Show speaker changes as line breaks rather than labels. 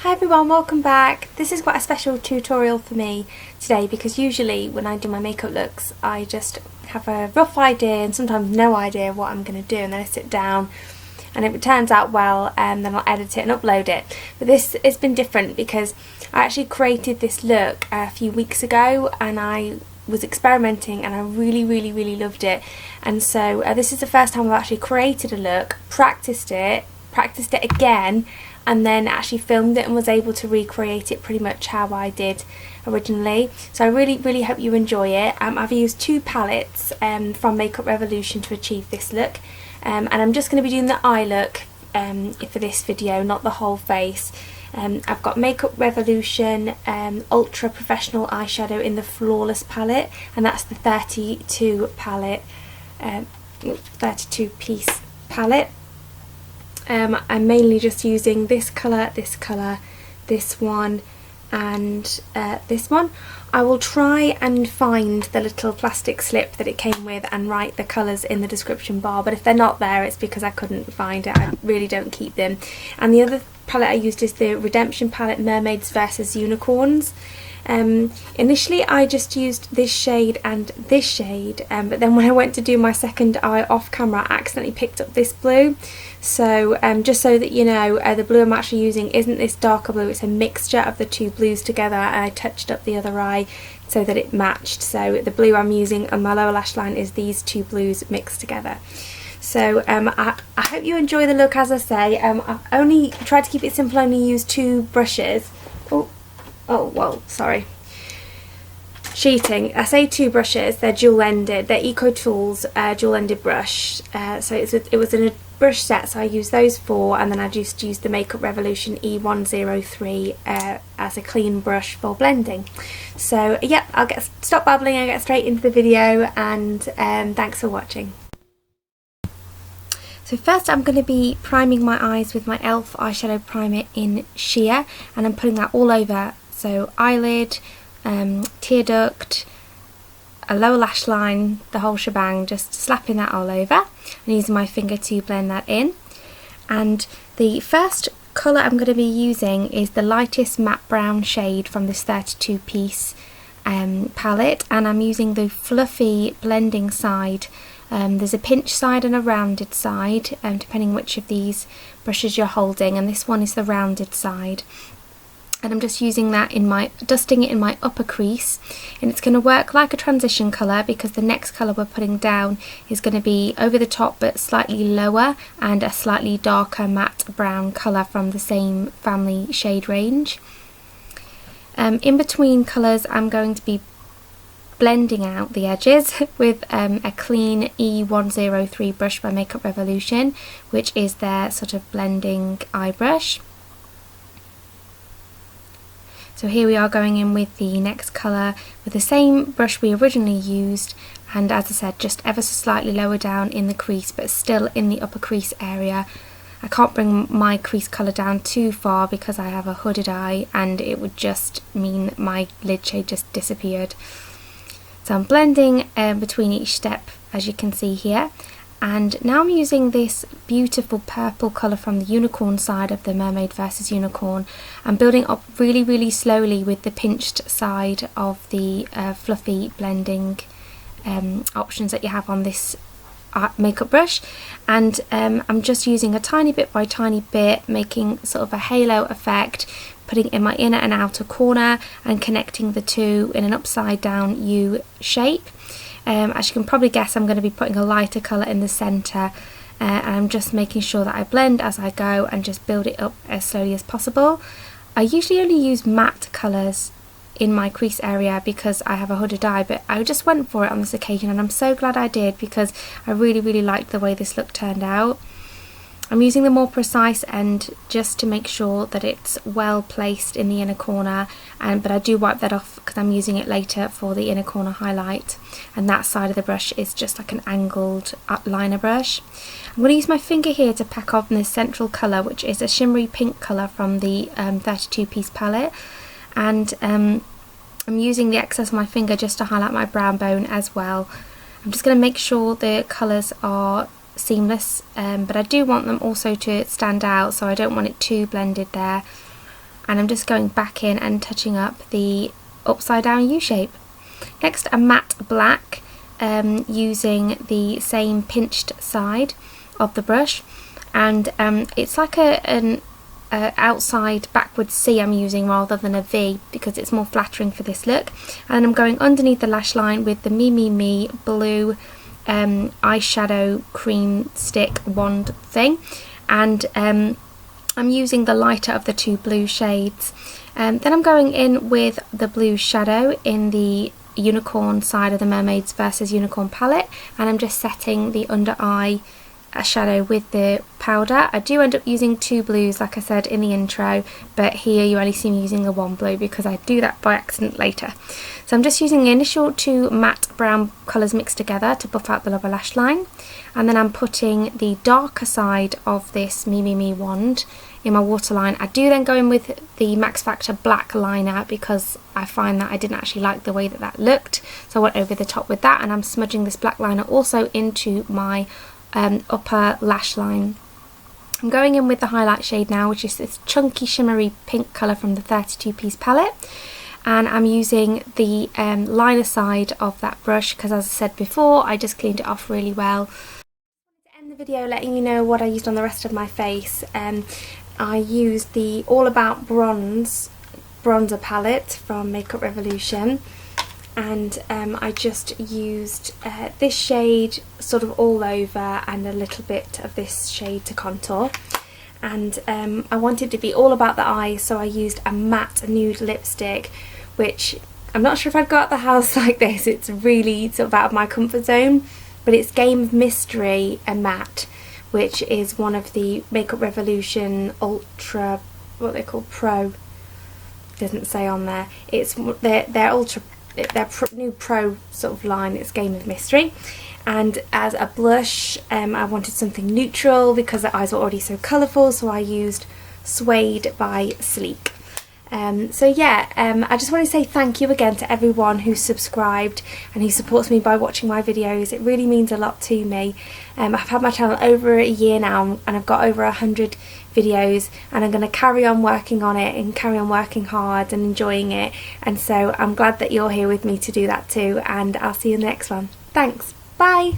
Hi everyone, welcome back. This is quite a special tutorial for me today because usually when I do my makeup looks I just have a rough idea and sometimes no idea what I'm going to do, and then I sit down and if it turns out well then I'll edit it and upload it. But this has been different because I actually created this look a few weeks ago and I was experimenting and I really loved it, and so this is the first time I've actually created a look, practiced it again, and then actually filmed it and was able to recreate it pretty much how I did originally. So I really hope you enjoy it. I've used two palettes from Makeup Revolution to achieve this look, and I'm just going to be doing the eye look for this video, not the whole face. I've got Makeup Revolution Ultra Professional Eyeshadow in the Flawless palette, and that's the 32 piece palette. I'm mainly just using this colour, this one and this one. I will try and find the little plastic slip that it came with and write the colours in the description bar, but if they're not there it's because I couldn't find it. I really don't keep them. And the other palette I used is the Redemption palette, Mermaids versus Unicorns. Initially I just used this shade and this shade, but then when I went to do my second eye off camera I accidentally picked up this blue. So just so that you know, the blue I'm actually using isn't this darker blue, it's a mixture of the two blues together, and I touched up the other eye so that it matched. So the blue I'm using on my lower lash line is these two blues mixed together. So I hope you enjoy the look. As I say, I've only tried to keep it simple, only used two brushes. Oh, well, sorry. Cheating. I say two brushes, they're dual-ended. They're Eco Tools dual-ended brush. So it was in a brush set, so I used those four, and then I just used the Makeup Revolution E103 as a clean brush for blending. So, yeah, I'll stop babbling and get straight into the video, and thanks for watching. So first I'm going to be priming my eyes with my e.l.f. eyeshadow primer in Sheer, and I'm putting that all over. So eyelid, tear duct, a lower lash line, the whole shebang, just slapping that all over and using my finger to blend that in. And the first colour I'm going to be using is the lightest matte brown shade from this 32 piece palette, and I'm using the fluffy blending side. There's a pinch side and a rounded side, depending which of these brushes you're holding, and this one is the rounded side. And I'm just using that dusting it in my upper crease, and it's going to work like a transition colour because the next colour we're putting down is going to be over the top but slightly lower and a slightly darker matte brown colour from the same family shade range. In between colours I'm going to be blending out the edges with a clean E103 brush by Makeup Revolution, which is their sort of blending eye brush. So here we are going in with the next colour with the same brush we originally used, and as I said, just ever so slightly lower down in the crease but still in the upper crease area. I can't bring my crease colour down too far because I have a hooded eye and it would just mean my lid shade just disappeared. So I'm blending between each step, as you can see here, and now I'm using this beautiful purple colour from the unicorn side of the Mermaid versus Unicorn. I'm building up really slowly with the pinched side of the fluffy blending options that you have on this makeup brush, and I'm just using a tiny bit by tiny bit, making sort of a halo effect, putting in my inner and outer corner and connecting the two in an upside down U shape. As you can probably guess, I'm going to be putting a lighter colour in the centre, and I'm just making sure that I blend as I go and just build it up as slowly as possible. I usually only use matte colours in my crease area because I have a hooded eye, but I just went for it on this occasion and I'm so glad I did because I really liked the way this look turned out. I'm using the more precise end just to make sure that it's well placed in the inner corner, but I do wipe that off because I'm using it later for the inner corner highlight, and that side of the brush is just like an angled liner brush. I'm going to use my finger here to pack on this central colour, which is a shimmery pink colour from the 32 piece palette, and I'm using the excess of my finger just to highlight my brown bone as well. I'm just going to make sure the colours are seamless, but I do want them also to stand out, so I don't want it too blended there. and I'm just going back in and touching up the upside down U shape. Next, a matte black, using the same pinched side of the brush, and it's like an outside backwards C I'm using rather than a V because it's more flattering for this look. And I'm going underneath the lash line with the Me blue eyeshadow cream stick wand thing, and I'm using the lighter of the two blue shades. Then I'm going in with the blue shadow in the unicorn side of the Mermaids versus Unicorn palette, and I'm just setting the under eye shadow with the powder. I do end up using two blues like I said in the intro, but here you only see me using the one blue because I do that by accident later. So I'm just using the initial two matte brown colours mixed together to buff out the lower lash line, and then I'm putting the darker side of this Me wand in my waterline. I do then go in with the Max Factor black liner because I find that I didn't actually like the way that that looked, so I went over the top with that, and I'm smudging this black liner also into my upper lash line. I'm going in with the highlight shade now, which is this chunky shimmery pink colour from the 32 piece palette, and I'm using the liner side of that brush because, as I said before, I just cleaned it off really well. To end the video letting you know what I used on the rest of my face, I used the All About bronzer palette from Makeup Revolution, and I just used this shade sort of all over and a little bit of this shade to contour, and I wanted to be all about the eyes, so I used a matte nude lipstick, which I'm not sure if I'd go out the house like this. It's really sort of out of my comfort zone, but it's Game of Mystery and Matte, which is one of the Makeup Revolution Ultra, what they call Pro, doesn't say on there. It's their Ultra, their new Pro sort of line. It's Game of Mystery. And as a blush, I wanted something neutral because the eyes were already so colourful, so I used Suede by Sleek. So yeah, I just want to say thank you again to everyone who's subscribed and who supports me by watching my videos. It really means a lot to me. I've had my channel over a year now, and I've got over 100 videos, and I'm going to carry on working on it and carry on working hard and enjoying it, and so I'm glad that you're here with me to do that too, and I'll see you in the next one. Thanks, bye!